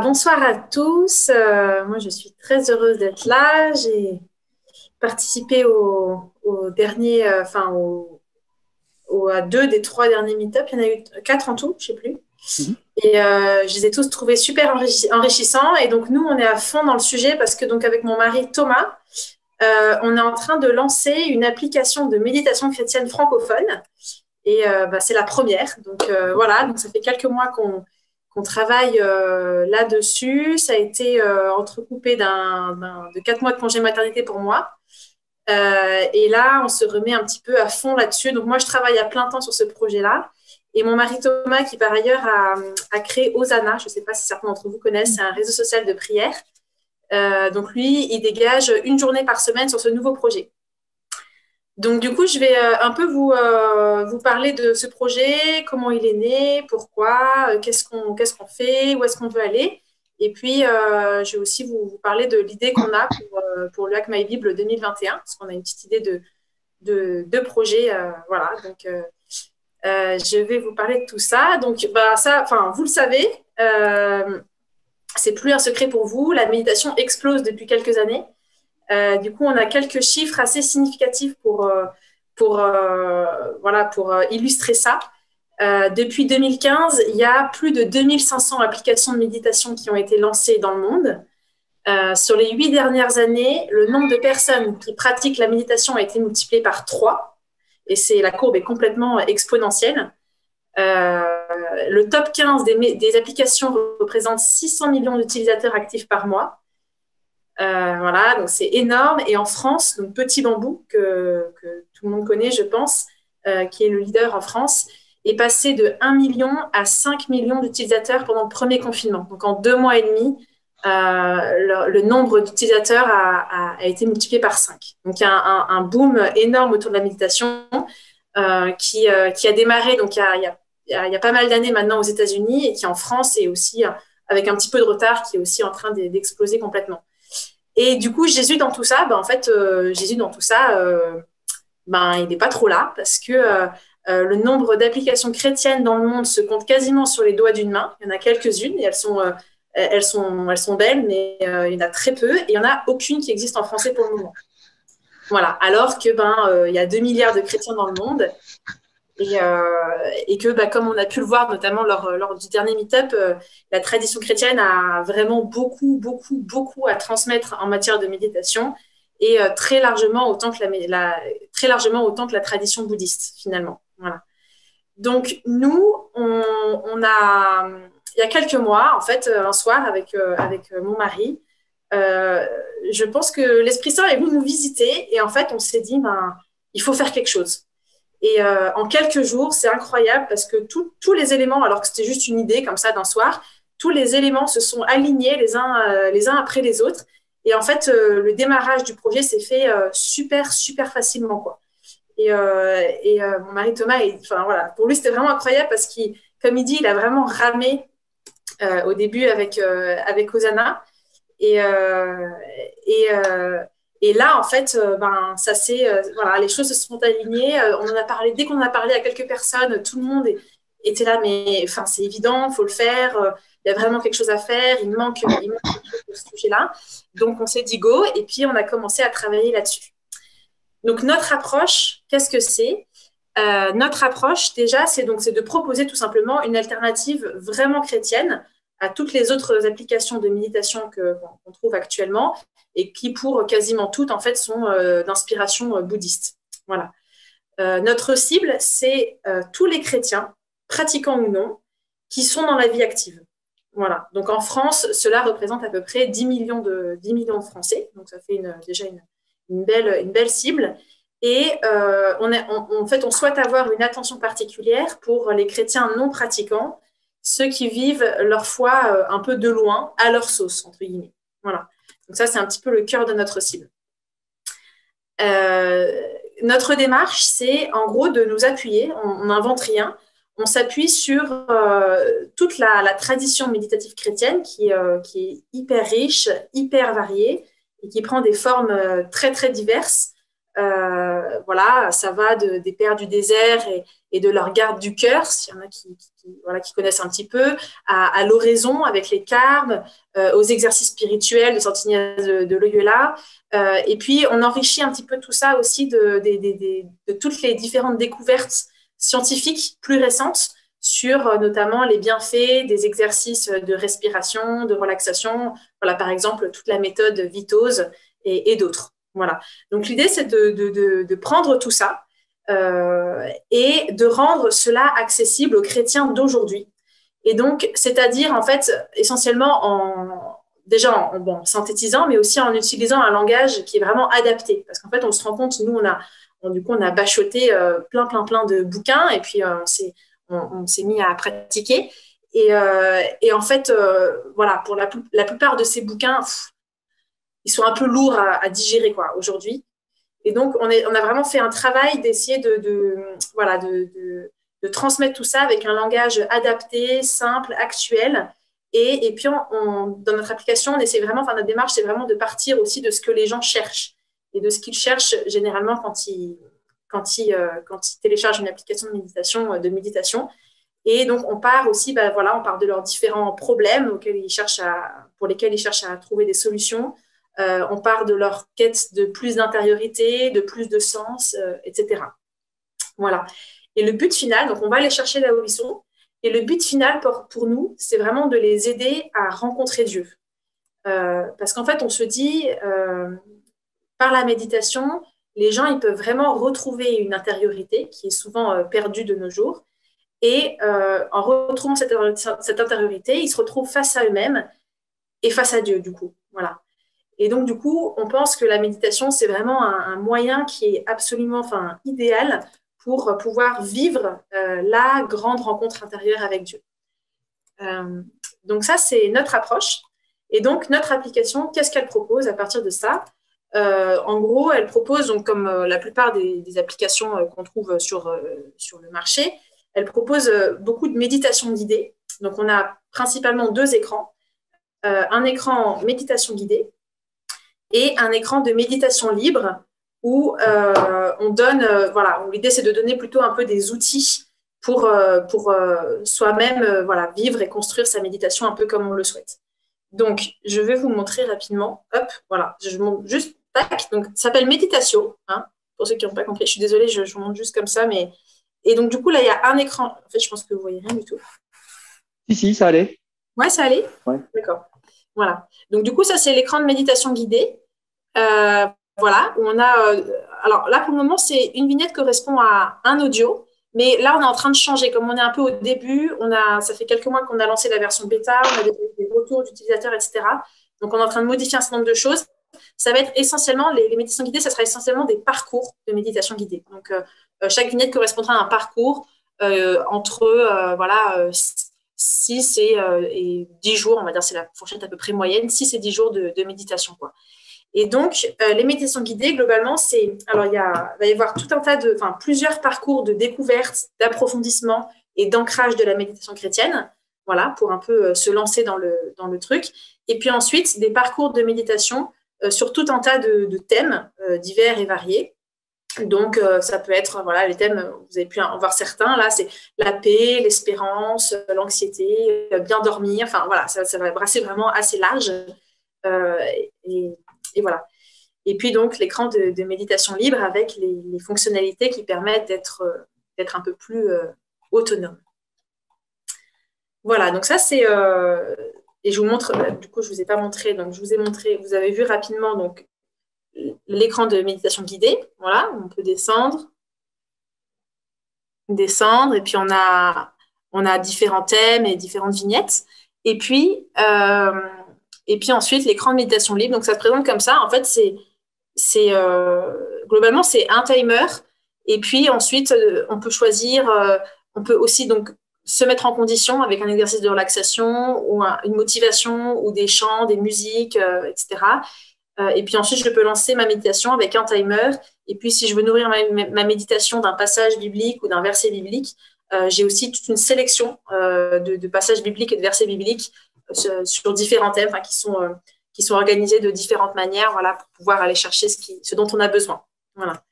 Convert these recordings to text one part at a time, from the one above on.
Bonsoir à tous. Moi, je suis très heureuse d'être là. J'ai participé au dernier, à deux des trois derniers meet-up. Il y en a eu quatre en tout, je sais plus. Mhm. Et je les ai tous trouvés super enrichissants. Et donc, nous, on est à fond dans le sujet parce que, donc, avec mon mari Thomas, on est en train de lancer une application de méditation chrétienne francophone. Et c'est la première. Donc voilà, donc ça fait quelques mois qu'on travaille là-dessus. Ça a été entrecoupé de 4 mois de congé maternité pour moi. Et là, on se remet un petit peu à fond là-dessus. Donc moi, je travaille à plein temps sur ce projet-là. Et mon mari Thomas, qui par ailleurs a créé Osana, je ne sais pas si certains d'entre vous connaissent, c'est un réseau social de prière. Donc lui, il dégage une journée par semaine sur ce nouveau projet. Donc, du coup, je vais un peu vous parler de ce projet, comment il est né, pourquoi, qu'est-ce qu'on fait, où est-ce qu'on veut aller. Et puis, je vais aussi vous parler de l'idée qu'on a pour le Hack My Bible 2021, parce qu'on a une petite idée de projet. Voilà, donc je vais vous parler de tout ça. Donc, ça, enfin, vous le savez, c'est plus un secret pour vous. La méditation explose depuis quelques années. Du coup, on a quelques chiffres assez significatifs pour illustrer ça. Depuis 2015, il y a plus de 2500 applications de méditation qui ont été lancées dans le monde. Sur les 8 dernières années, le nombre de personnes qui pratiquent la méditation a été multiplié par 3 et la courbe est complètement exponentielle. Euh, le top 15 des applications représente 600 millions d'utilisateurs actifs par mois. Voilà, donc c'est énorme. Et en France, donc Petit Bambou, que tout le monde connaît, je pense, qui est le leader en France, est passé de 1 million à 5 millions d'utilisateurs pendant le premier confinement. Donc en 2 mois et demi, le nombre d'utilisateurs a été multiplié par 5. Donc il y a un boom énorme autour de la méditation qui a démarré donc il y a pas mal d'années maintenant aux États-Unis et qui en France est aussi, avec un petit peu de retard, qui est aussi en train d'exploser complètement. Et du coup, Jésus dans tout ça, Jésus dans tout ça, il n'est pas trop là parce que le nombre d'applications chrétiennes dans le monde se compte quasiment sur les doigts d'une main. Il y en a quelques-unes et elles sont belles, mais il y en a très peu et il n'y en a aucune qui existe en français pour le moment. Voilà. Alors que il y a 2 milliards de chrétiens dans le monde et que, comme on a pu le voir notamment lors du dernier meet-up, la tradition chrétienne a vraiment beaucoup, beaucoup, beaucoup à transmettre en matière de méditation et très largement autant que très largement autant que la tradition bouddhiste finalement. Voilà. Donc nous, il y a quelques mois, en fait, un soir avec mon mari, euh, je pense que l'Esprit Saint est venu nous visiter et en fait, on s'est dit, il faut faire quelque chose. Et en quelques jours, c'est incroyable parce que tous les éléments, alors que c'était juste une idée comme ça d'un soir, tous les éléments se sont alignés les uns après les autres. Et en fait, le démarrage du projet s'est fait super, super facilement, quoi. Et mon mari Thomas, enfin, voilà, pour lui, c'était vraiment incroyable parce qu'il, comme il dit, il a vraiment ramé au début avec Hosanna. Et, euh, et, euh, et là, en fait, voilà, les choses se sont alignées. On en a parlé, dès qu'on en a parlé à quelques personnes, tout le monde était là, mais enfin, c'est évident, il faut le faire. Il y a vraiment quelque chose à faire. Il manque quelque chose de ce sujet-là. Donc, on s'est dit go, et puis on a commencé à travailler là-dessus. Donc, notre approche, qu'est-ce que c'est? Notre approche, déjà, c'est de proposer tout simplement une alternative vraiment chrétienne à toutes les autres applications de méditation qu'on trouve actuellement et qui, pour quasiment toutes, en fait, sont d'inspiration bouddhiste. Voilà. Notre cible, c'est tous les chrétiens, pratiquants ou non, qui sont dans la vie active. Voilà. Donc en France, cela représente à peu près 10 millions de Français. Donc ça fait déjà une belle cible. Et en fait, on souhaite avoir une attention particulière pour les chrétiens non pratiquants, ceux qui vivent leur foi un peu de loin, à leur sauce, entre guillemets. Voilà. Donc ça, c'est un petit peu le cœur de notre cible. Euh, Notre démarche, c'est en gros de nous appuyer, on n'invente rien, on s'appuie sur toute la tradition méditative chrétienne qui est hyper riche, hyper variée et qui prend des formes très très diverses. Voilà, ça va des pères du désert et de leur garde du cœur, s'il y en a voilà, qui connaissent un petit peu, à l'oraison avec les carmes, aux exercices spirituels de Sant'Ignaz de Loyola. Et puis, on enrichit un petit peu tout ça aussi de toutes les différentes découvertes scientifiques plus récentes sur notamment les bienfaits des exercices de respiration, de relaxation. Voilà, par exemple, toute la méthode Vitose et d'autres. Voilà. Donc, l'idée, c'est de prendre tout ça et de rendre cela accessible aux chrétiens d'aujourd'hui. Et donc, c'est-à-dire, en fait, essentiellement déjà en synthétisant, mais aussi en utilisant un langage qui est vraiment adapté. Parce qu'en fait, on se rend compte, nous, on a bachoté plein de bouquins et puis on s'est mis à pratiquer. Et en fait, voilà, pour la plupart de ces bouquins, ils sont un peu lourds à digérer quoi aujourd'hui. Et donc, on a vraiment fait un travail d'essayer voilà, de transmettre tout ça avec un langage adapté, simple, actuel. Et puis, dans notre application, on essaie vraiment, enfin, notre démarche, c'est vraiment de partir aussi de ce que les gens cherchent et de ce qu'ils cherchent généralement quand ils téléchargent une application de méditation. Et donc, on part aussi, voilà, on part de leurs différents problèmes pour lesquels ils cherchent à trouver des solutions. On part de leur quête de plus d'intériorité, de plus de sens, etc. Voilà. Et le but final, donc on va aller chercher là où ils sont. Et le but final pour nous, c'est vraiment de les aider à rencontrer Dieu. Parce qu'en fait, on se dit, par la méditation, les gens, ils peuvent vraiment retrouver une intériorité qui est souvent perdue de nos jours. Et en retrouvant cette intériorité, ils se retrouvent face à eux-mêmes et face à Dieu, du coup. Voilà. Et donc, du coup, on pense que la méditation, c'est vraiment un moyen qui est absolument idéal pour pouvoir vivre la grande rencontre intérieure avec Dieu. Donc ça, c'est notre approche. Et donc, notre application, qu'est-ce qu'elle propose à partir de ça? En gros, elle propose, donc, comme la plupart des applications qu'on trouve sur le marché, elle propose beaucoup de méditation guidée. Donc, on a principalement 2 écrans. Un écran méditation guidée et un écran de méditation libre où on donne, voilà, l'idée c'est de donner plutôt un peu des outils pour soi-même voilà, vivre et construire sa méditation un peu comme on le souhaite. Donc, je vais vous montrer rapidement. Hop, voilà, je montre juste, tac, donc ça s'appelle Meditatio, hein, pour ceux qui n'ont pas compris. Je suis désolée, je vous montre juste comme ça, mais... Et donc, du coup, là, il y a un écran. En fait, je pense que vous voyez rien du tout. Si, ça allait. Ouais, ça allait. Ouais. D'accord. Voilà. Donc, du coup, ça, c'est l'écran de méditation guidée. Voilà, où on a. Alors là, pour le moment, c'est une vignette correspond à un audio, mais là, on est en train de changer. Comme on est un peu au début, ça fait quelques mois qu'on a lancé la version bêta, on a des retours d'utilisateurs, etc. Donc, on est en train de modifier un certain nombre de choses. Ça va être essentiellement, les méditations guidées, ça sera essentiellement des parcours de méditation guidée. Donc, chaque vignette correspondra à un parcours entre, voilà, 6 et 10 jours, on va dire, c'est la fourchette à peu près moyenne, 6 et 10 jours de méditation, quoi. Et donc, les méditations guidées, globalement, alors il va y avoir tout un tas plusieurs parcours de découverte, d'approfondissement et d'ancrage de la méditation chrétienne, voilà, pour un peu se lancer dans le truc. Et puis ensuite, des parcours de méditation sur tout un tas de thèmes divers et variés. Donc, ça peut être, voilà, les thèmes, vous avez pu en voir certains, là, c'est la paix, l'espérance, l'anxiété, bien dormir, enfin, voilà, ça va brasser vraiment assez large. Et voilà. Et puis, donc, l'écran de méditation libre avec les fonctionnalités qui permettent d'être un peu plus autonome. Voilà, donc ça, c'est... et je vous montre, du coup, je ne vous ai pas montré, donc je vous ai montré, vous avez vu rapidement, donc, l'écran de méditation guidée, voilà, on peut descendre, et puis on a différents thèmes et différentes vignettes, et puis ensuite l'écran de méditation libre, donc ça se présente comme ça, en fait globalement c'est un timer, et puis ensuite on peut choisir, on peut aussi donc se mettre en condition avec un exercice de relaxation ou une motivation ou des chants, des musiques, etc. Et puis ensuite, je peux lancer ma méditation avec un timer. Et puis, si je veux nourrir ma méditation d'un passage biblique ou d'un verset biblique, j'ai aussi toute une sélection de passages bibliques et de versets bibliques sur différents thèmes qui sont organisés de différentes manières, voilà, pour pouvoir aller chercher ce dont on a besoin. Voilà.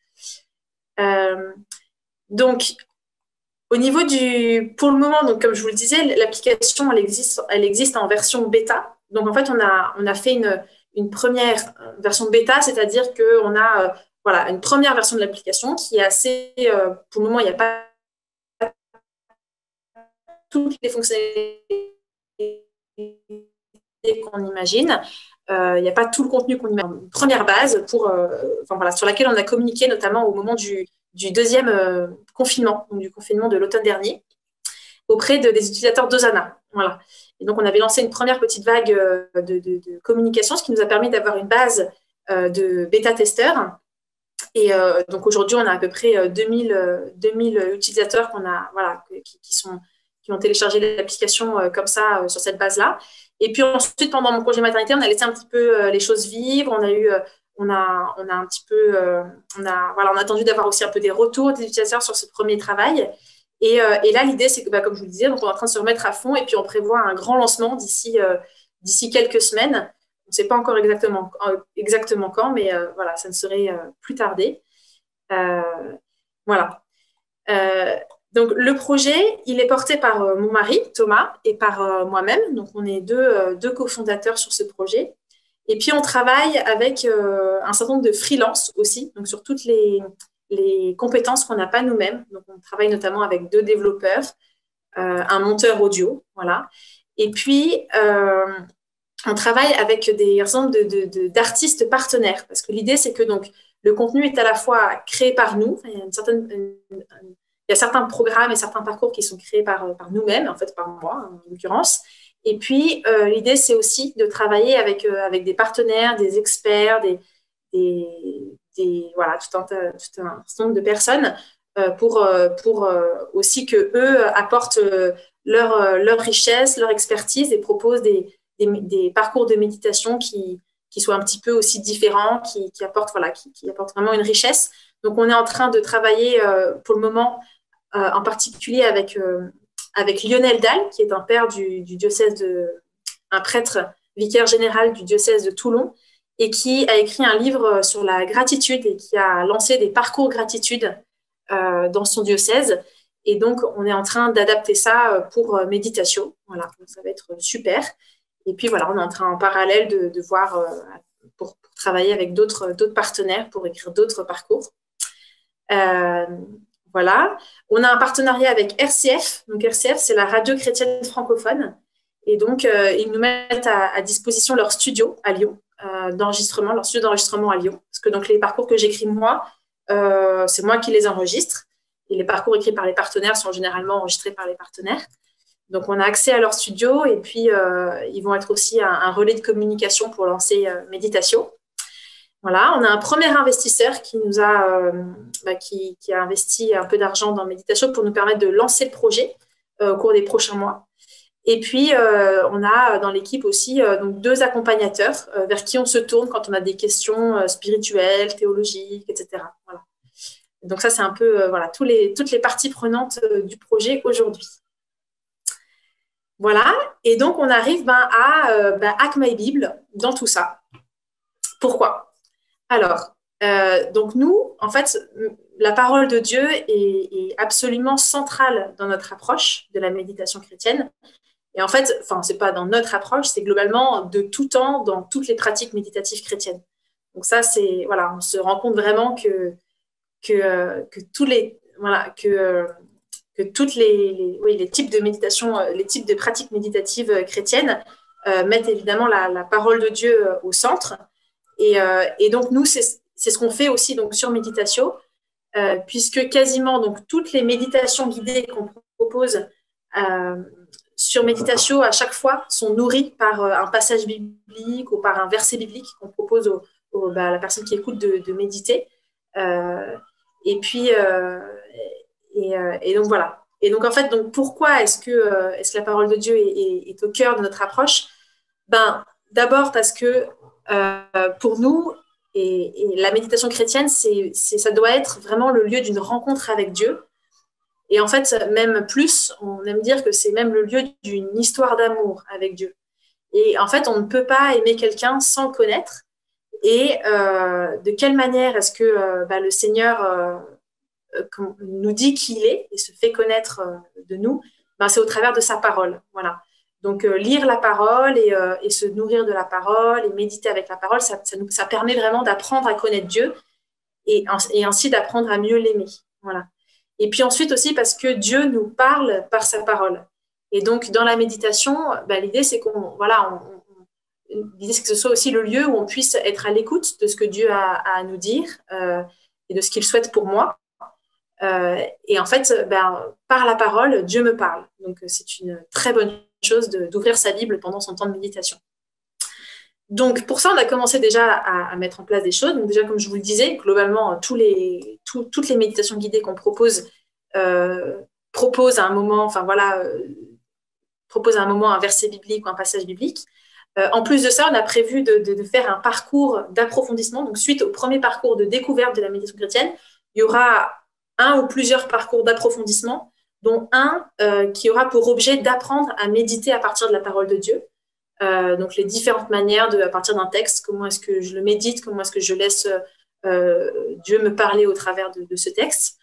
Donc, au niveau pour le moment, donc comme je vous le disais, l'application, elle existe en version bêta. Donc, en fait, on a fait une première version bêta, c'est-à-dire qu'on a voilà, une première version de l'application qui est assez, pour le moment, il n'y a pas toutes les fonctionnalités qu'on imagine. Il n'y a pas tout le contenu qu'on imagine. Une première base voilà, sur laquelle on a communiqué notamment au moment du deuxième confinement, donc du confinement de l'automne dernier, auprès des utilisateurs d'Osana. Voilà. Et donc, on avait lancé une première petite vague de communication, ce qui nous a permis d'avoir une base de bêta-testeurs. Et donc, aujourd'hui, on a à peu près 2000 utilisateurs voilà, qui ont téléchargé l'application comme ça, sur cette base-là. Et puis ensuite, pendant mon congé maternité, on a laissé un petit peu les choses vivre. On a un petit peu, on a attendu d'avoir aussi un peu des retours des utilisateurs sur ce premier travail. Et là, l'idée, c'est que, comme je vous le disais, donc on est en train de se remettre à fond et puis on prévoit un grand lancement d'ici quelques semaines. On ne sait pas encore exactement quand, mais voilà, ça ne saurait plus tarder. Voilà. Donc, le projet, il est porté par mon mari, Thomas, et par moi-même. Donc, on est deux cofondateurs sur ce projet. Et puis, on travaille avec un certain nombre de freelances aussi, donc sur toutes les compétences qu'on n'a pas nous-mêmes. Donc, on travaille notamment avec 2 développeurs, un monteur audio, voilà. Et puis, on travaille avec des ensembles d'artistes partenaires, parce que l'idée, c'est que donc, le contenu est à la fois créé par nous, il y a certains programmes et certains parcours qui sont créés par nous-mêmes, en fait par moi en l'occurrence. Et puis, l'idée, c'est aussi de travailler avec des partenaires, des experts, voilà, tout un certain nombre de personnes pour aussi qu'eux apportent leur richesse, leur expertise et proposent des parcours de méditation qui soient un petit peu aussi différents, qui apportent vraiment une richesse. Donc, on est en train de travailler pour le moment en particulier avec Lionel Dalle, qui est un père du diocèse un prêtre vicaire général du diocèse de Toulon, et qui a écrit un livre sur la gratitude et qui a lancé des parcours gratitude dans son diocèse. Et donc, on est en train d'adapter ça pour Méditatio. Voilà, donc ça va être super. Et puis, voilà, on est en train en parallèle de voir pour travailler avec d'autres partenaires pour écrire d'autres parcours. Voilà. On a un partenariat avec RCF. Donc, RCF, c'est la radio chrétienne francophone. Et donc, ils nous mettent à disposition leur studio à Lyon, leur studio d'enregistrement à Lyon. Parce que donc, les parcours que j'écris moi, c'est moi qui les enregistre. Et les parcours écrits par les partenaires sont généralement enregistrés par les partenaires. Donc, on a accès à leur studio et puis ils vont être aussi un relais de communication pour lancer Méditatio. Voilà, on a un premier investisseur qui nous a, qui a investi un peu d'argent dans Méditatio pour nous permettre de lancer le projet au cours des prochains mois. Et puis, on a dans l'équipe aussi donc 2 accompagnateurs vers qui on se tourne quand on a des questions spirituelles, théologiques, etc. Voilà. Donc ça, c'est un peu voilà, toutes les parties prenantes du projet aujourd'hui. Voilà, et donc on arrive à Hack My Bible dans tout ça. Pourquoi ? Alors, donc nous, en fait, la parole de Dieu est absolument centrale dans notre approche de la méditation chrétienne. Et en fait, c'est pas dans notre approche, c'est globalement de tout temps dans toutes les pratiques méditatives chrétiennes. Donc ça, c'est voilà, on se rend compte vraiment que tous les voilà que toutes les types de méditation, les types de pratiques méditatives chrétiennes mettent évidemment la parole de Dieu au centre. Et donc nous, c'est ce qu'on fait aussi donc sur Méditatio, puisque quasiment donc toutes les méditations guidées qu'on propose sur Méditatio à chaque fois sont nourries par un passage biblique ou par un verset biblique qu'on propose à la personne qui écoute de méditer. Et puis et donc voilà. Et donc en fait, donc pourquoi est-ce que la parole de Dieu est au cœur de notre approche ? D'abord parce que pour nous et la méditation chrétienne, ça doit être vraiment le lieu d'une rencontre avec Dieu. Et en fait, même plus, on aime dire que c'est même le lieu d'une histoire d'amour avec Dieu. Et en fait, on ne peut pas aimer quelqu'un sans le connaître. et de quelle manière est-ce que le Seigneur nous dit qui il est et se fait connaître de nous, c'est au travers de sa parole. Voilà. Donc, lire la parole et se nourrir de la parole et méditer avec la parole, ça permet vraiment d'apprendre à connaître Dieu et ainsi d'apprendre à mieux l'aimer. Voilà. Et puis ensuite aussi parce que Dieu nous parle par sa parole. Et donc, dans la méditation, l'idée, c'est l'idée, c'est que ce soit aussi le lieu où on puisse être à l'écoute de ce que Dieu a à nous dire et de ce qu'il souhaite pour moi. Et en fait, par la parole, Dieu me parle. Donc, c'est une très bonne chose d'ouvrir sa Bible pendant son temps de méditation. Donc, pour ça, on a commencé déjà à mettre en place des choses. Donc, déjà, comme je vous le disais, globalement, toutes les méditations guidées qu'on propose proposent à un moment, propose à un moment un verset biblique ou un passage biblique. En plus de ça, on a prévu de faire un parcours d'approfondissement. Donc, suite au premier parcours de découverte de la méditation chrétienne, il y aura un ou plusieurs parcours d'approfondissement, dont un qui aura pour objet d'apprendre à méditer à partir de la parole de Dieu. Donc, les différentes manières à partir d'un texte, comment est-ce que je le médite, comment est-ce que je laisse Dieu me parler au travers de ce texte.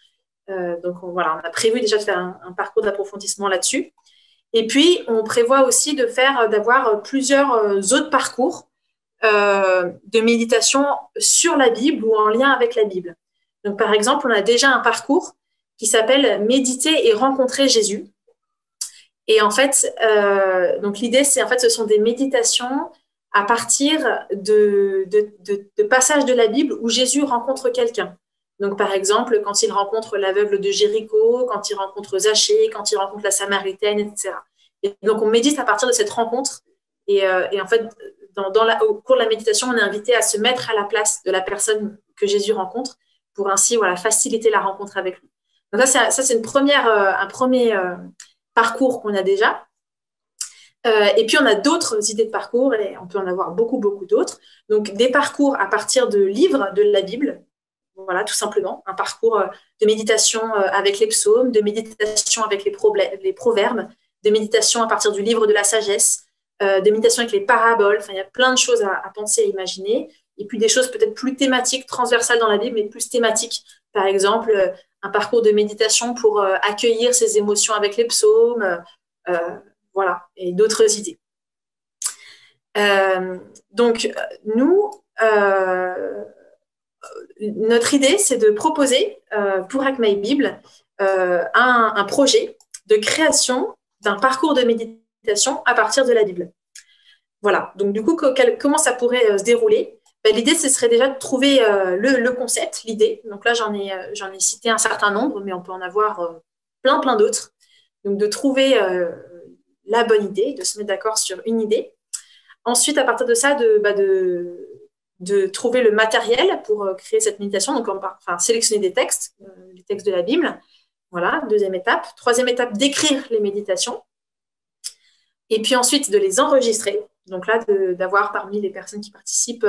Donc, on a prévu déjà de faire un parcours d'approfondissement là-dessus. Et puis, on prévoit aussi d'avoir plusieurs autres parcours de méditation sur la Bible ou en lien avec la Bible. Donc, par exemple, on a déjà un parcours qui s'appelle « Méditer et rencontrer Jésus ». Et en fait, donc l'idée, ce sont des méditations à partir de passages de la Bible où Jésus rencontre quelqu'un. Donc, par exemple, quand il rencontre l'aveugle de Jéricho, quand il rencontre Zachée, quand il rencontre la Samaritaine, etc. Et donc, on médite à partir de cette rencontre. Et en fait, au cours de la méditation, on est invité à se mettre à la place de la personne que Jésus rencontre pour ainsi faciliter la rencontre avec lui. Donc, ça c'est un premier parcours qu'on a déjà. Et puis, on a d'autres idées de parcours et on peut en avoir beaucoup, beaucoup d'autres. Donc, des parcours à partir de livres de la Bible. Voilà, tout simplement. Un parcours de méditation avec les psaumes, de méditation avec les proverbes, de méditation à partir du livre de la sagesse, de méditation avec les paraboles. Enfin, il y a plein de choses à penser, à imaginer. Et puis, des choses peut-être plus thématiques, transversales dans la Bible, mais plus thématiques. Par exemple, un parcours de méditation pour accueillir ses émotions avec les psaumes. Voilà, et d'autres idées. Donc, nous... notre idée, c'est de proposer pour Hack My Bible un projet de création d'un parcours de méditation à partir de la Bible. Voilà, donc du coup, comment ça pourrait se dérouler? L'idée, ce serait déjà de trouver le concept, l'idée. Donc là, j'en ai cité un certain nombre, mais on peut en avoir plein d'autres. Donc de trouver la bonne idée, de se mettre d'accord sur une idée. Ensuite, à partir de ça, de trouver le matériel pour créer cette méditation. Donc, sélectionner des textes, les textes de la Bible. Voilà, deuxième étape. Troisième étape, d'écrire les méditations. Et puis ensuite, de les enregistrer. Donc là, d'avoir parmi les personnes qui participent,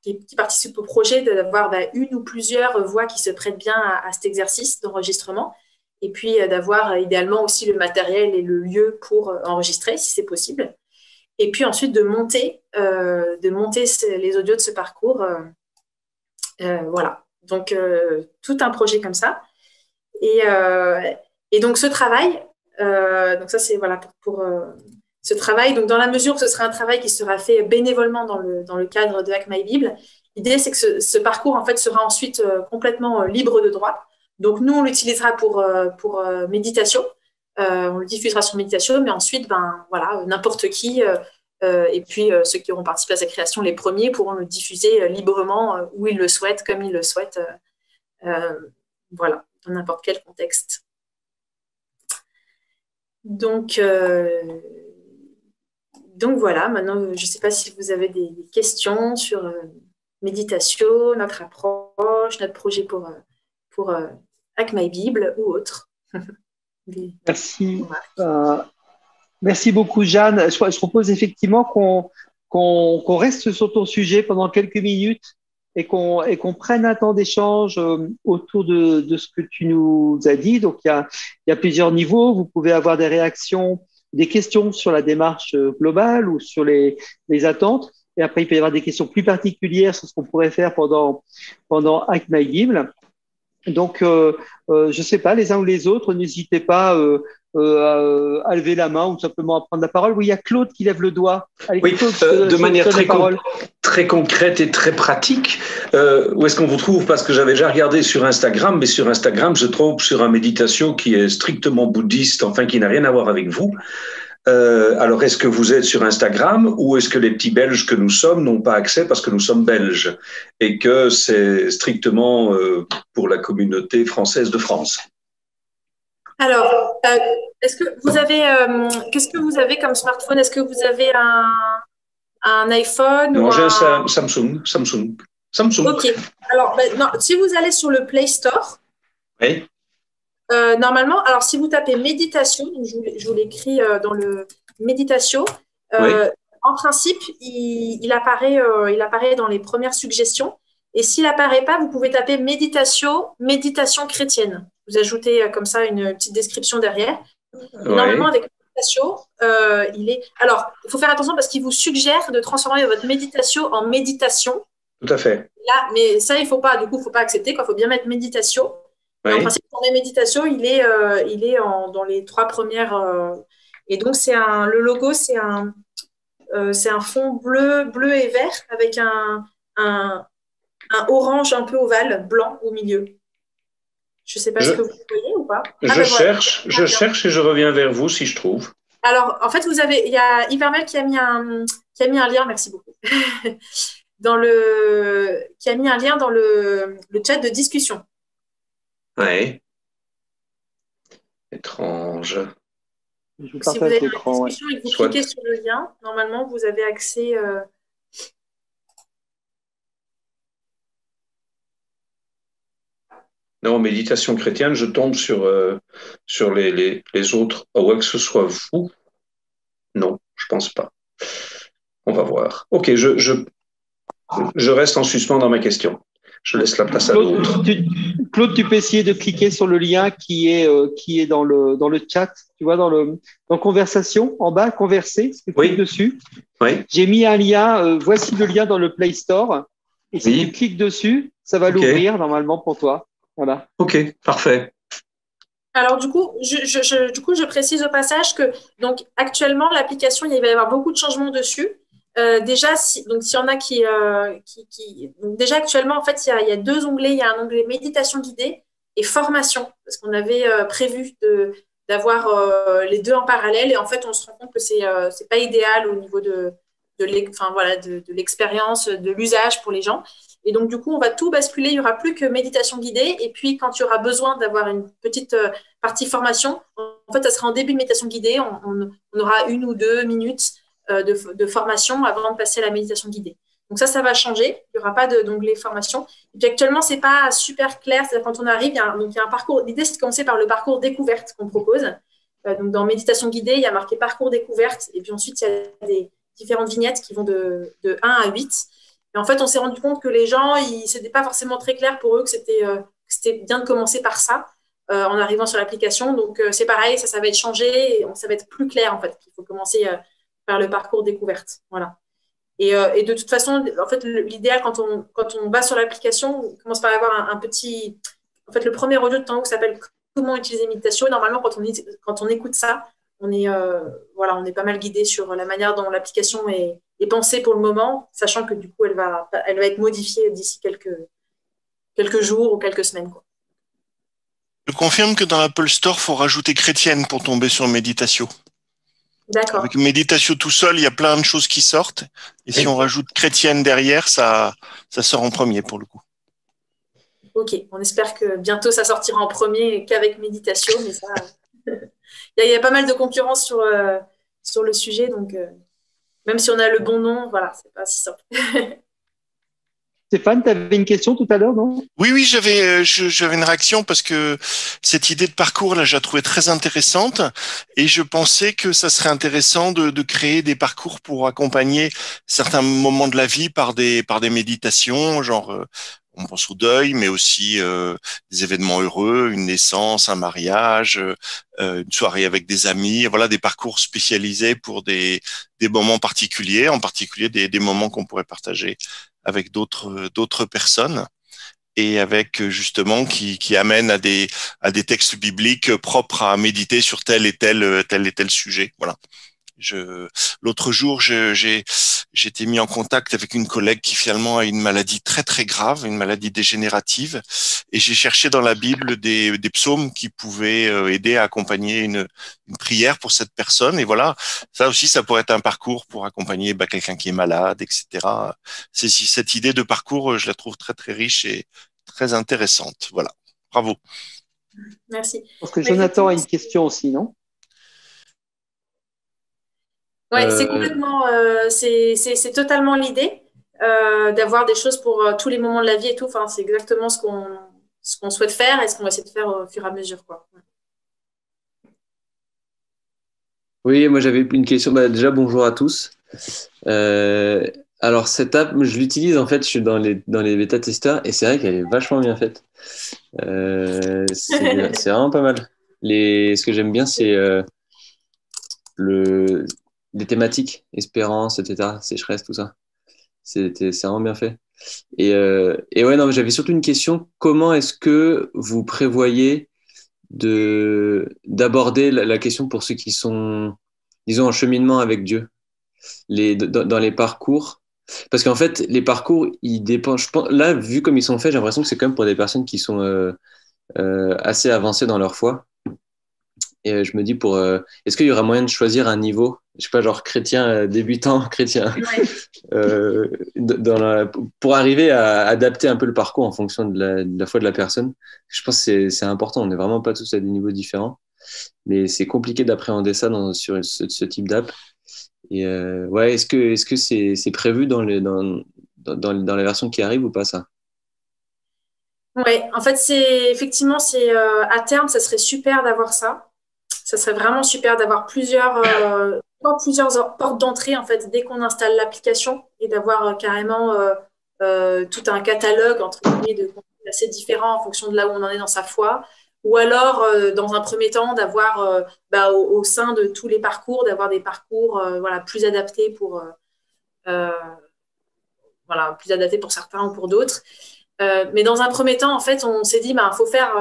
qui participent au projet, d'avoir une ou plusieurs voix qui se prêtent bien à cet exercice d'enregistrement. Et puis, d'avoir idéalement aussi le matériel et le lieu pour enregistrer, si c'est possible. Et puis ensuite de monter les audios de ce parcours. Voilà. Donc, tout un projet comme ça. Et donc, ce travail, donc ça, c'est pour ce travail. Donc, dans la mesure où ce sera un travail qui sera fait bénévolement dans le cadre de Hack My Bible, l'idée, c'est que ce parcours, en fait, sera ensuite complètement libre de droit. Donc, nous, on l'utilisera pour méditation. On le diffusera sur méditation, mais ensuite, n'importe qui, et puis ceux qui auront participé à sa création, les premiers, pourront le diffuser librement où ils le souhaitent, comme ils le souhaitent, voilà, dans n'importe quel contexte. Donc voilà, maintenant, je ne sais pas si vous avez des questions sur méditation, notre approche, notre projet pour Hack My Bible ou autre. Merci. Merci beaucoup, Jeanne. Je propose effectivement qu'on reste sur ton sujet pendant quelques minutes et qu'on prenne un temps d'échange autour de ce que tu nous as dit. Donc, il y a plusieurs niveaux. Vous pouvez avoir des réactions, des questions sur la démarche globale ou sur les attentes. Et après, il peut y avoir des questions plus particulières sur ce qu'on pourrait faire pendant Hack My Gible. Donc, je sais pas, les uns ou les autres, n'hésitez pas à lever la main ou simplement à prendre la parole. Oui, il y a Claude qui lève le doigt. Allez, oui, Claude, de manière très concrète et très pratique, où est-ce qu'on vous trouve? Parce que j'avais déjà regardé sur Instagram, mais sur Instagram, je tombe sur un méditation qui est strictement bouddhiste, enfin qui n'a rien à voir avec vous. Alors, est-ce que vous êtes sur Instagram ou est-ce que les petits Belges que nous sommes n'ont pas accès parce que nous sommes Belges et que c'est strictement pour la communauté française de France? Alors, est-ce que vous avez, qu'est-ce que vous avez comme smartphone? Est-ce que vous avez un iPhone Non, ou j'ai un Samsung. Ok. Alors, non, si vous allez sur le Play Store, oui. Normalement, alors si vous tapez méditation, donc je vous l'écris dans le méditation, Oui. en principe, il apparaît dans les premières suggestions. Et s'il apparaît pas, vous pouvez taper méditation chrétienne. Vous ajoutez comme ça une petite description derrière. Et normalement, avec méditation, Alors, il faut faire attention parce qu'il vous suggère de transformer votre méditation en méditation. Tout à fait. Là, mais ça, il faut pas. Du coup, il faut pas accepter. Il faut bien mettre méditation. Oui. En principe, pour les méditations, il est dans les 3 premières. Et donc, le logo, c'est un fond bleu et vert avec un orange un peu ovale, blanc au milieu. Je ne sais pas ce que vous voyez ou pas. Je cherche et je reviens vers vous si je trouve. Alors, en fait, il y a Yvermel qui a mis un lien, merci beaucoup, qui a mis un lien dans le chat de discussion. Oui. Étrange. Si vous avez une discussion et que vous cliquez sur le lien, normalement, vous avez accès. Non, méditation chrétienne, je tombe sur les autres. À moins que ce soit vous. Non, je pense pas. On va voir. Ok, je reste en suspens dans ma question. Je laisse la place à d'autres. Claude, tu peux essayer de cliquer sur le lien qui est dans le chat, tu vois, dans conversation, en bas, converser, tu cliques dessus. Oui. J'ai mis un lien, voici le lien dans le Play Store. Et si tu cliques dessus, ça va l'ouvrir normalement pour toi. Voilà. Ok, parfait. Alors du coup, je précise au passage que donc actuellement l'application, il va y avoir beaucoup de changements dessus. Déjà, s'il y en a donc déjà actuellement en fait il y a 2 onglets. Il y a un onglet méditation guidée et formation parce qu'on avait prévu d'avoir les 2 en parallèle et en fait on se rend compte que c'est pas idéal au niveau de l'expérience, de l'usage pour les gens. Et donc, du coup, on va tout basculer. Il n'y aura plus que méditation guidée. Et puis, quand il y aura besoin d'avoir une petite partie formation, en fait, ça sera en début de méditation guidée. On aura 1 ou 2 minutes de formation avant de passer à la méditation guidée. Donc, ça va changer. Il n'y aura pas d'onglet formation. Et puis, actuellement, ce n'est pas super clair. C'est-à-dire, quand on arrive, il y a un parcours. L'idée, c'est de commencer par le parcours découverte qu'on propose. Donc, dans méditation guidée, il y a marqué parcours découverte. Et puis ensuite, il y a des différentes vignettes qui vont de 1 à 8. Et en fait, on s'est rendu compte que les gens, ce n'était pas forcément très clair pour eux que c'était bien de commencer par ça en arrivant sur l'application. Donc, c'est pareil, ça va être changé et ça va être plus clair, en fait, qu'il faut commencer par le parcours découverte. Voilà. Et de toute façon, en fait, l'idéal, quand on va sur l'application, on commence par avoir un petit… En fait, le premier audio de temps qui s'appelle « Comment utiliser méditation ». Normalement, quand on écoute ça, on est pas mal guidé sur la manière dont l'application est pensée pour le moment, sachant que du coup, elle va être modifiée d'ici quelques jours ou quelques semaines, quoi. Je confirme que dans l'Apple Store, il faut rajouter chrétienne pour tomber sur méditation. D'accord. Avec méditation tout seul, il y a plein de choses qui sortent. Et si on rajoute chrétienne derrière, ça sort en premier pour le coup. Ok, on espère que bientôt ça sortira en premier qu'avec méditation, mais ça… Il y a pas mal de concurrence sur le sujet, donc même si on a le bon nom, voilà, c'est pas si simple. Stéphane, tu avais une question tout à l'heure, non? Oui, j'avais une réaction parce que cette idée de parcours, là, je la trouvais très intéressante et je pensais que ça serait intéressant de créer des parcours pour accompagner certains moments de la vie par des méditations, genre on pense au deuil, mais aussi des événements heureux, une naissance, un mariage, une soirée avec des amis. Voilà, des parcours spécialisés pour des moments particuliers, en particulier des moments qu'on pourrait partager avec d'autres personnes et avec justement qui amène à des textes bibliques propres à méditer sur tel et tel sujet. Voilà. L'autre jour, j'ai été mis en contact avec une collègue qui finalement a une maladie très très grave, une maladie dégénérative, et j'ai cherché dans la Bible des psaumes qui pouvaient aider à accompagner une prière pour cette personne. Et voilà, ça aussi, ça pourrait être un parcours pour accompagner quelqu'un qui est malade, etc. Cette idée de parcours, je la trouve très très riche et très intéressante. Voilà, bravo. Merci. Je pense que Jonathan a une question aussi, non? Ouais, c'est complètement, c'est totalement l'idée d'avoir des choses pour tous les moments de la vie et tout. Enfin, c'est exactement ce qu'on souhaite faire et ce qu'on va essayer de faire au fur et à mesure, quoi. Oui, moi j'avais une question. Déjà, bonjour à tous. Alors, cette app, je l'utilise en fait, je suis dans les bêta-testeurs et c'est vrai qu'elle est vachement bien faite. C'est vraiment pas mal. Ce que j'aime bien, c'est les thématiques, espérance, etc., sécheresse, tout ça. C'est vraiment bien fait. Et ouais, non, j'avais surtout une question. Comment est-ce que vous prévoyez d'aborder la question pour ceux qui sont, disons, en cheminement avec Dieu, dans les parcours? Parce qu'en fait, les parcours, ils dépendent. Je pense, là, vu comme ils sont faits, j'ai l'impression que c'est quand même pour des personnes qui sont assez avancées dans leur foi. Et je me dis, est-ce qu'il y aura moyen de choisir un niveau, je sais pas, genre chrétien débutant, chrétien, pour arriver à adapter un peu le parcours en fonction de la foi de la personne? Je pense que c'est important. On n'est vraiment pas tous à des niveaux différents, mais c'est compliqué d'appréhender ça sur ce type d'app. Et ouais, est-ce que c'est prévu dans la version qui arrive ou pas, ça? Ouais, en fait, effectivement, à terme, ça serait super d'avoir ça. Ça serait vraiment super d'avoir plusieurs portes d'entrée, en fait, dès qu'on installe l'application et d'avoir carrément tout un catalogue, entre guillemets, de contenus assez différents en fonction de là où on en est dans sa foi. Ou alors, dans un premier temps, d'avoir au sein de tous les parcours, d'avoir des parcours voilà, plus adaptés plus adaptés pour certains ou pour d'autres. Mais dans un premier temps, en fait, on s'est dit, faut faire,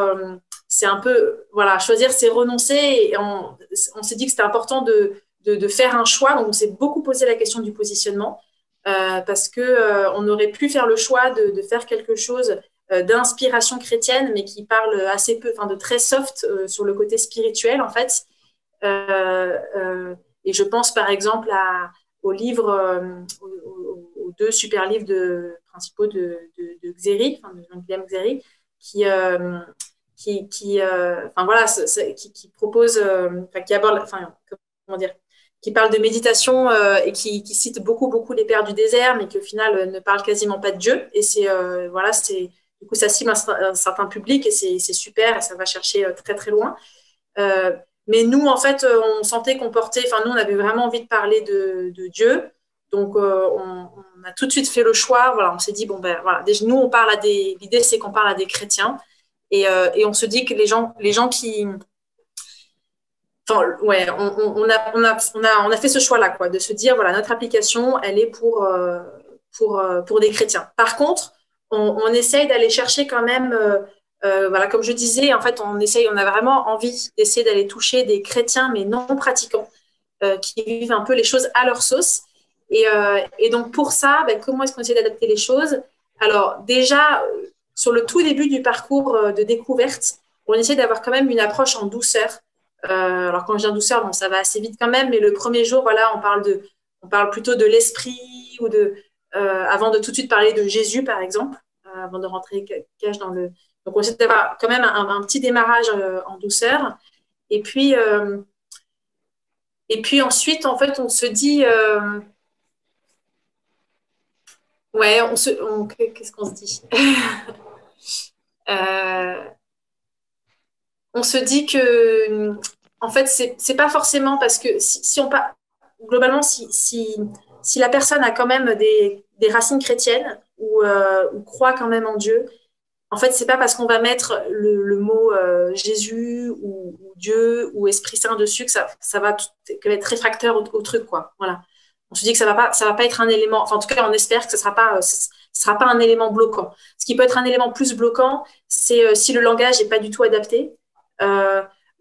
c'est un peu, voilà, choisir, c'est renoncer. Et on s'est dit que c'était important de faire un choix. Donc, on s'est beaucoup posé la question du positionnement parce que on aurait pu faire le choix de faire quelque chose d'inspiration chrétienne, mais qui parle assez peu, enfin, de très soft sur le côté spirituel, en fait. Et je pense, par exemple, aux livres, aux deux super livres principaux de Xeri, enfin de Jean-Guillaume Xeri, qui propose, qui aborde, comment dire, qui parle de méditation et qui cite beaucoup les pères du désert, mais qui au final ne parle quasiment pas de Dieu. Et du coup, ça cible un certain public et c'est super, et ça va chercher très très loin. Mais nous, en fait, on sentait qu'on portait, nous, on avait vraiment envie de parler de Dieu. Donc, on a tout de suite fait le choix. Voilà, on s'est dit, voilà, déjà, nous, l'idée, c'est qu'on parle à des chrétiens. Et on se dit que les gens qui. Enfin, ouais, on a fait ce choix-là, quoi, de se dire, voilà, notre application, elle est pour des chrétiens. Par contre, on essaye d'aller chercher quand même. Voilà, comme je disais, en fait, on a vraiment envie d'essayer d'aller toucher des chrétiens, mais non pratiquants, qui vivent un peu les choses à leur sauce. Et donc, pour ça, comment est-ce qu'on essaie d'adapter les choses? Alors, déjà, sur le tout début du parcours de découverte, on essaie d'avoir quand même une approche en douceur. Alors, quand je dis en douceur, ça va assez vite quand même, mais le premier jour, voilà, on parle plutôt de l'esprit ou avant de tout de suite parler de Jésus, par exemple, avant de rentrer cash dans le. Donc, on essaie d'avoir quand même un petit démarrage en douceur. Et puis ensuite, en fait, on se dit. Ouais, qu'est-ce qu'on se dit? On se dit que, en fait, c'est pas forcément parce que globalement, si la personne a quand même des racines chrétiennes ou croient quand même en Dieu, en fait, c'est pas parce qu'on va mettre le mot Jésus ou Dieu ou Esprit Saint dessus que ça va être réfractaire au truc, quoi. Voilà. On se dit que ça va pas être un élément. Enfin, en tout cas, on espère que ce sera pas un élément bloquant. Ce qui peut être un élément plus bloquant, c'est si le langage est pas du tout adapté,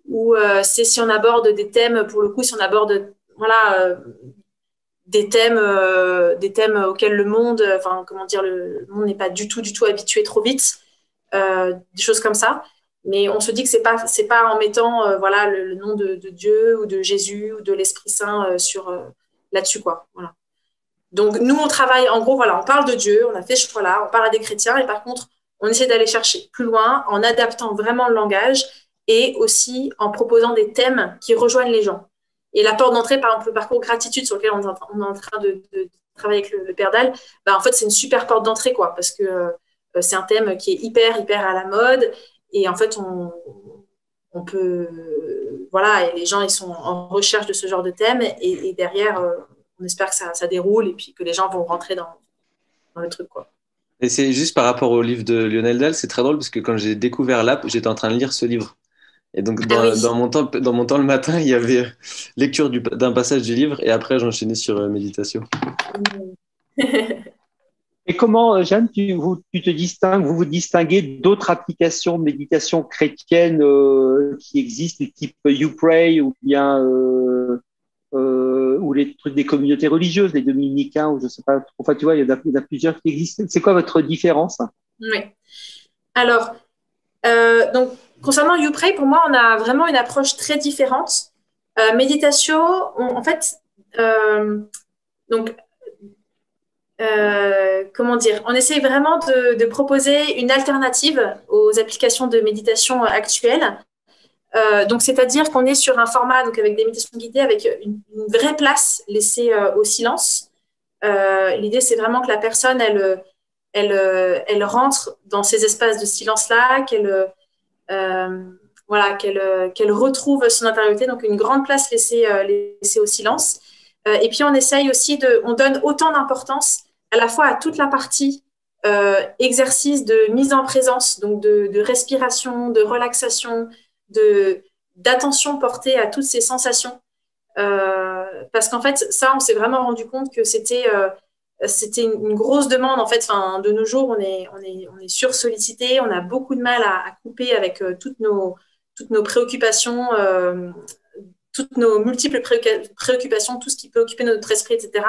ou c'est si on aborde des thèmes, pour le coup, si on aborde, voilà. Des thèmes auxquels le monde n'est pas du tout habitué trop vite, des choses comme ça. Mais on se dit que c'est pas en mettant le nom de Dieu ou de Jésus ou de l'Esprit Saint là-dessus, quoi. Voilà. Donc nous on travaille, en gros, voilà, on parle de Dieu, on a fait ce choix-là, on parle à des chrétiens, et par contre on essaie d'aller chercher plus loin en adaptant vraiment le langage et aussi en proposant des thèmes qui rejoignent les gens. Et la porte d'entrée, par exemple, le parcours gratitude sur lequel on est en train de travailler avec le Père Dalle, en fait, c'est une super porte d'entrée, quoi, parce que c'est un thème qui est hyper à la mode. Et en fait, on peut... voilà, et les gens, ils sont en recherche de ce genre de thème. Et derrière, on espère que ça déroule et puis que les gens vont rentrer dans le truc, quoi. Et c'est juste par rapport au livre de Lionel Dalle, c'est très drôle parce que quand j'ai découvert l'app, j'étais en train de lire ce livre. Et donc, dans mon temps le matin, il y avait lecture d'un passage du livre et après, j'enchaînais sur méditation. Et comment, Jeanne, vous vous distinguez d'autres applications de méditation chrétienne qui existent, type YouPray ou bien ou les trucs des communautés religieuses, les dominicains, ou je sais pas. Enfin, tu vois, il y en a plusieurs qui existent. C'est quoi votre différence? Oui. Alors, donc, concernant YouPray, pour moi, on a vraiment une approche très différente. Méditation, en fait, comment dire, on essaie vraiment de proposer une alternative aux applications de méditation actuelles. Donc, c'est-à-dire qu'on est sur un format, donc avec des méditations guidées, avec une vraie place laissée au silence. L'idée, c'est vraiment que la personne, elle rentre dans ces espaces de silence-là, qu'elle retrouve son intériorité, donc une grande place laissée au silence. Et puis, on essaye aussi on donne autant d'importance à la fois à toute la partie exercice de mise en présence, donc de respiration, de relaxation, d'attention portée à toutes ces sensations. Parce qu'en fait, ça, on s'est vraiment rendu compte que c'était une grosse demande. En fait, de nos jours, on est sursollicité, on a beaucoup de mal à couper avec toutes nos préoccupations, toutes nos multiples préoccupations, tout ce qui peut occuper notre esprit, etc.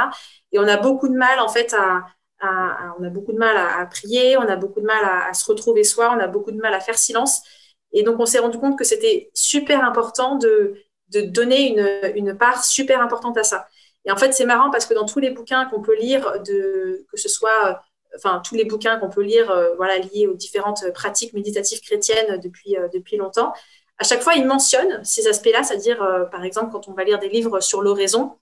Et on a beaucoup de mal, en fait, on a beaucoup de mal à prier, on a beaucoup de mal à se retrouver soi, on a beaucoup de mal à faire silence. Et donc, on s'est rendu compte que c'était super important de donner une part super importante à ça. Et en fait, c'est marrant parce que dans tous les bouquins qu'on peut lire, que ce soit, tous les bouquins qu'on peut lire, liés aux différentes pratiques méditatives chrétiennes depuis longtemps, à chaque fois, ils mentionnent ces aspects-là, c'est-à-dire, par exemple, quand on va lire des livres sur l'oraison,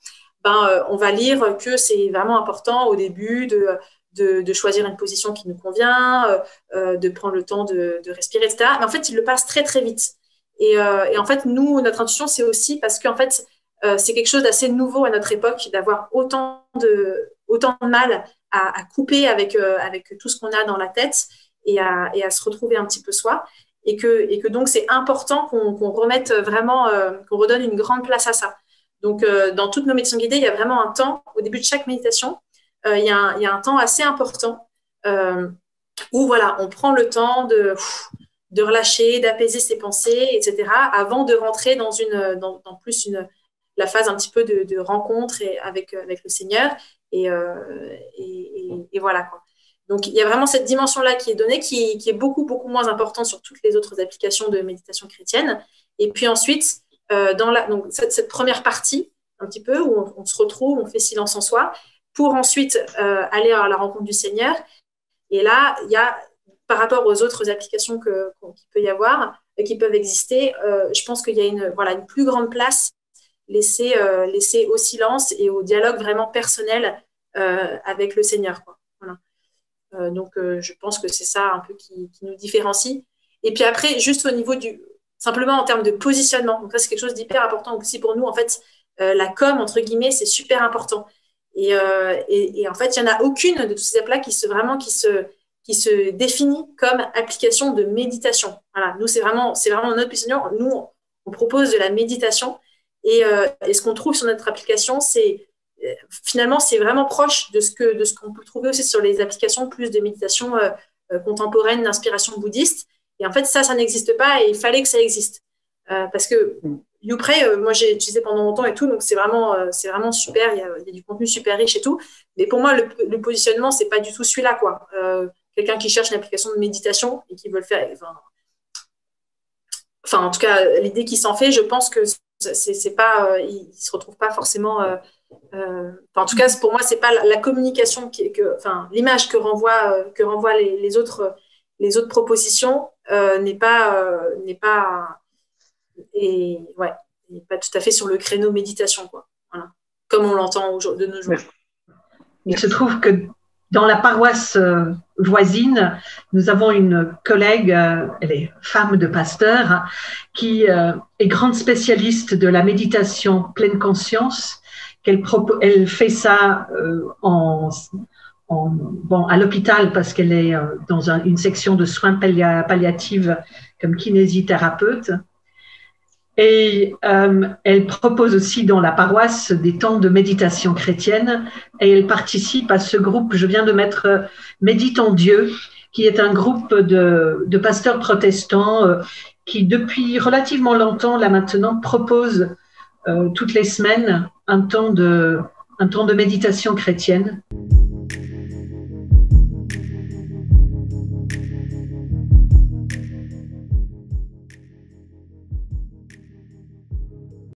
on va lire que c'est vraiment important au début de choisir une position qui nous convient, de prendre le temps de respirer, etc. Mais en fait, ils le passent très, très vite. Et en fait, nous, notre intuition, c'est aussi parce qu'en fait, c'est quelque chose d'assez nouveau à notre époque d'avoir autant de mal à couper avec tout ce qu'on a dans la tête et à se retrouver un petit peu soi. Et que donc, c'est important qu'on remette vraiment, qu'on redonne une grande place à ça. Donc, dans toutes nos méditations guidées, il y a vraiment un temps, au début de chaque méditation, il y a un temps assez important où voilà, on prend le temps de relâcher, d'apaiser ses pensées, etc., avant de rentrer dans plus la phase un petit peu de rencontre avec le Seigneur. Et voilà, quoi. Donc, il y a vraiment cette dimension-là qui est donnée, qui est beaucoup, beaucoup moins importante sur toutes les autres applications de méditation chrétienne. Et puis ensuite, donc cette première partie, un petit peu, où on se retrouve, on fait silence en soi, pour ensuite aller à la rencontre du Seigneur. Et là, il y a, par rapport aux autres applications qu'il peut y avoir, qui peuvent exister, je pense qu'il y a une plus grande place laissée au silence et au dialogue vraiment personnel avec le Seigneur, quoi. Voilà. Donc, je pense que c'est ça un peu qui nous différencie. Et puis après, juste au niveau simplement en termes de positionnement, donc ça, c'est quelque chose d'hyper important aussi pour nous. En fait, la com, entre guillemets, c'est super important. Et en fait, il n'y en a aucune de toutes ces apps-là qui se définit comme application de méditation. Voilà, nous, c'est vraiment notre position. Nous, on propose de la méditation et ce qu'on trouve sur notre application, finalement, c'est vraiment proche de ce qu'on peut trouver aussi sur les applications plus de méditation contemporaine, d'inspiration bouddhiste. Et en fait, ça n'existe pas et il fallait que ça existe. Parce que YouPray, moi, j'ai utilisé pendant longtemps et tout, donc c'est vraiment super. Il y a du contenu super riche et tout. Mais pour moi, le positionnement, c'est pas du tout celui-là, quoi. Quelqu'un qui cherche une application de méditation et qui veut le faire. Enfin, en tout cas, l'idée qui s'en fait, je pense que c'est pas, il se retrouve pas forcément. En tout cas, pour moi, c'est pas la communication l'image que renvoient les autres propositions n'est pas tout à fait sur le créneau méditation, quoi. Voilà. Comme on l'entend de nos jours. Il se trouve que dans la paroisse voisine, nous avons une collègue, elle est femme de pasteur, qui est grande spécialiste de la méditation pleine conscience. Elle fait ça à l'hôpital parce qu'elle est dans une section de soins palliatifs comme kinésithérapeute. Et elle propose aussi dans la paroisse des temps de méditation chrétienne et elle participe à ce groupe, je viens de mettre Médite en Dieu, qui est un groupe de pasteurs protestants qui depuis relativement longtemps, là maintenant, propose toutes les semaines un temps de méditation chrétienne.